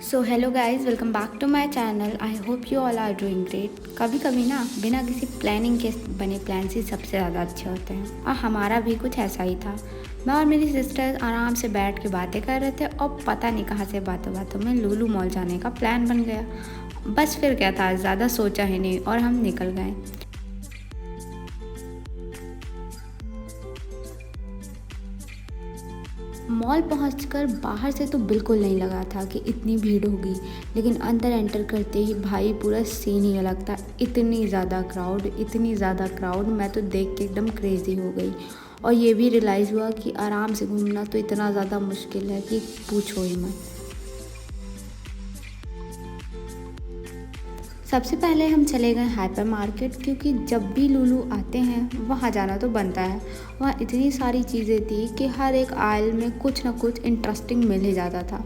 So hello guys, welcome back to my channel. I hope you all are doing great. कभी कभी ना बिना किसी प्लानिंग के बने प्लान्स ही सबसे ज़्यादा अच्छे होते हैं, और हमारा भी कुछ ऐसा ही था। मैं और मेरी सिस्टर आराम से बैठ के बातें कर रहे थे और पता नहीं कहाँ से बातों बातों में लुलु मॉल जाने का प्लान बन गया। बस फिर क्या था, ज़्यादा सोचा ही नहीं और हम निकल गए। मॉल पहुंचकर बाहर से तो बिल्कुल नहीं लगा था कि इतनी भीड़ होगी, लेकिन अंदर एंटर करते ही भाई पूरा सीन ही अलग था। इतनी ज़्यादा क्राउड, मैं तो देख के एकदम क्रेज़ी हो गई। और ये भी रियलाइज़ हुआ कि आराम से घूमना तो इतना ज़्यादा मुश्किल है कि पूछो ही मत। सबसे पहले हम चले गए हाइपर मार्केट, क्योंकि जब भी लुलु आते हैं वहाँ जाना तो बनता है। वहाँ इतनी सारी चीज़ें थी कि हर एक आयल में कुछ ना कुछ इंटरेस्टिंग मिल ही जाता था।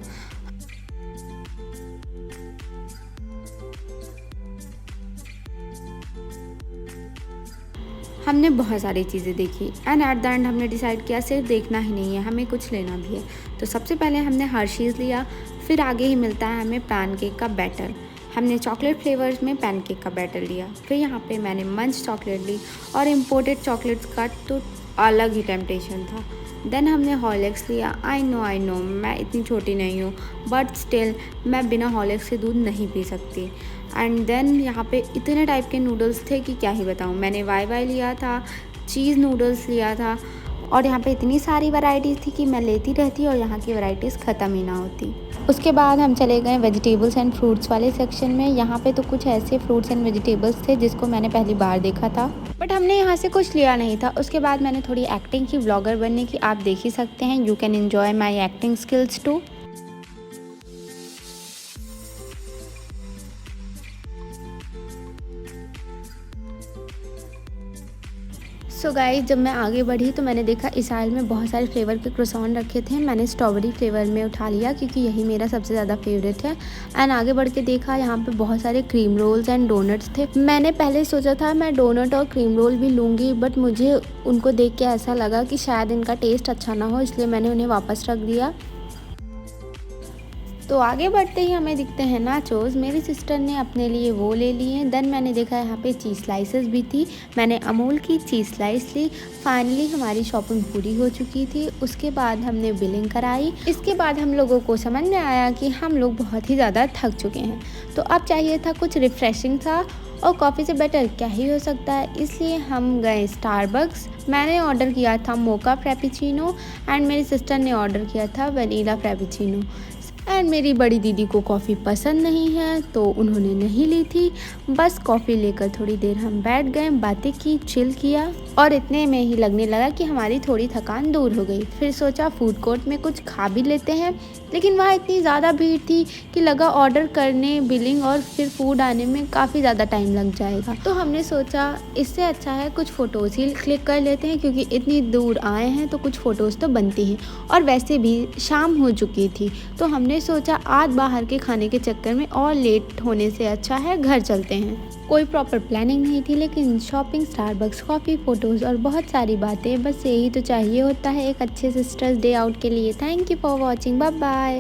हमने बहुत सारी चीज़ें देखी एंड एट द एंड हमने डिसाइड किया सिर्फ देखना ही नहीं है, हमें कुछ लेना भी है। तो सबसे पहले हमने हर्शीज़ लिया, फिर आगे ही मिलता है हमें पैनकेक का बैटर। हमने चॉकलेट फ्लेवर्स में पैनकेक का बैटर लिया। फिर यहाँ पे मैंने मंच चॉकलेट ली, और इम्पोर्टेड चॉकलेट्स का तो अलग ही टेम्पटेशन था। देन हमने हॉर्लिक्स लिया। आई नो मैं इतनी छोटी नहीं हूँ, बट स्टिल मैं बिना हॉर्लिक्स के दूध नहीं पी सकती। एंड देन यहाँ पे इतने टाइप के नूडल्स थे कि क्या ही बताऊँ। मैंने वाई लिया था, चीज़ नूडल्स लिया था, और यहाँ पे इतनी सारी वैरायटीज़ थी कि मैं लेती रहती और यहाँ की वैरायटीज़ ख़त्म ही ना होती। उसके बाद हम चले गए वेजिटेबल्स एंड फ्रूट्स वाले सेक्शन में। यहाँ पे तो कुछ ऐसे फ्रूट्स एंड वेजिटेबल्स थे जिसको मैंने पहली बार देखा था, बट हमने यहाँ से कुछ लिया नहीं था। उसके बाद मैंने थोड़ी एक्टिंग की, व्लॉगर बनने की। आप देख ही सकते हैं, you can enjoy my acting skills too. So guys, जब मैं आगे बढ़ी तो मैंने देखा इस आयल में बहुत सारे फ्लेवर के क्रोसॉन रखे थे। मैंने स्ट्रॉबेरी फ्लेवर में उठा लिया क्योंकि यही मेरा सबसे ज़्यादा फेवरेट है। एंड आगे बढ़ के देखा, यहाँ पे बहुत सारे क्रीम रोल्स एंड डोनट्स थे। मैंने पहले सोचा था मैं डोनट और क्रीम रोल भी लूँगी, बट मुझे उनको देख के ऐसा लगा कि शायद इनका टेस्ट अच्छा ना हो, इसलिए मैंने उन्हें वापस रख दिया। तो आगे बढ़ते ही हमें दिखते हैं नाचोस। मेरी सिस्टर ने अपने लिए वो ले लिए। देन मैंने देखा यहाँ पे चीज़ स्लाइसेस भी थी। मैंने अमूल की चीज़ स्लाइस ली। फाइनली हमारी शॉपिंग पूरी हो चुकी थी। उसके बाद हमने बिलिंग कराई। इसके बाद हम लोगों को समझ में आया कि हम लोग बहुत ही ज़्यादा थक चुके हैं, तो अब चाहिए था कुछ रिफ़्रेशिंग था, और कॉफ़ी से बेटर क्या ही हो सकता है। इसलिए हम गए स्टारबक्स। मैंने ऑर्डर किया था मोका फ्रेपिचिनो, एंड मेरी सिस्टर ने ऑर्डर किया था वनीला फ्रेपिचिनो। एंड मेरी बड़ी दीदी को कॉफ़ी पसंद नहीं है, तो उन्होंने नहीं ली थी। बस कॉफ़ी लेकर थोड़ी देर हम बैठ गए, बातें की, चिल किया, और इतने में ही लगने लगा कि हमारी थोड़ी थकान दूर हो गई। फिर सोचा फूड कोर्ट में कुछ खा भी लेते हैं, लेकिन वहाँ इतनी ज़्यादा भीड़ थी कि लगा ऑर्डर करने, बिलिंग और फिर फूड आने में काफ़ी ज़्यादा टाइम लग जाएगा। तो हमने सोचा इससे अच्छा है कुछ फ़ोटोज़ ही क्लिक कर लेते हैं, क्योंकि इतनी दूर आए हैं तो कुछ फ़ोटोज़ तो बनती हैं। और वैसे भी शाम हो चुकी थी, तो हमने सोचा आज बाहर के खाने के चक्कर में और लेट होने से अच्छा है घर चलते हैं। कोई प्रॉपर प्लानिंग नहीं थी, लेकिन शॉपिंग, स्टारबक्स, कॉफ़ी, फ़ोटोज़ और बहुत सारी बातें, बस यही तो चाहिए होता है एक अच्छे सिस्टर्स डे आउट के लिए। Thank you for watching, bye bye.